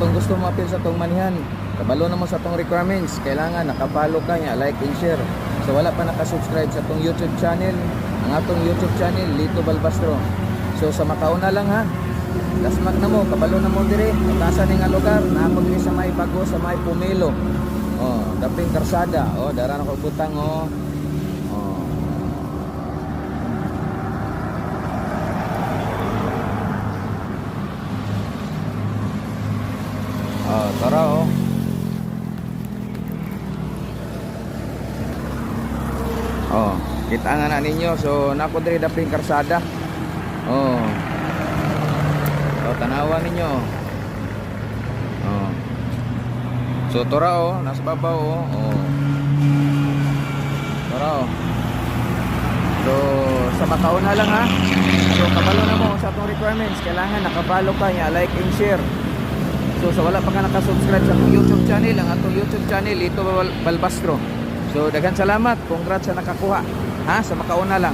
kung gusto mo appeal sa tong manihan, kabalo na mo sa tong requirements, kailangan nakapalo ka niya, like and share. So wala pa nakasubscribe sa tong YouTube channel, ang atong YouTube channel Lito Balbastro. So sa makauna lang ha, lasmak na mo, kabalo na mo dire, tasa ni nga lugar, na ako dire sa may Bago, sa may Pumelo. Oh, daping karsada, oh, dara na ko butang oh. Oh, tara oh. Oh, kita nga na ninyo. So nako diri daping karsada. Oh. So tanawan ninyo. Oh. So tara oh, nasa babaw oh. Oh. Tara oh. So sa makauna lang ha. So kabalo na mo sa atong requirements, kailangan nakabalo ka niya, like and share. So sa wala pa ka nakasubscribe sa atong YouTube channel, ang atong YouTube channel Lito Balbastro. So daghan salamat, congrats sa nakakuha ha, sa makauna lang.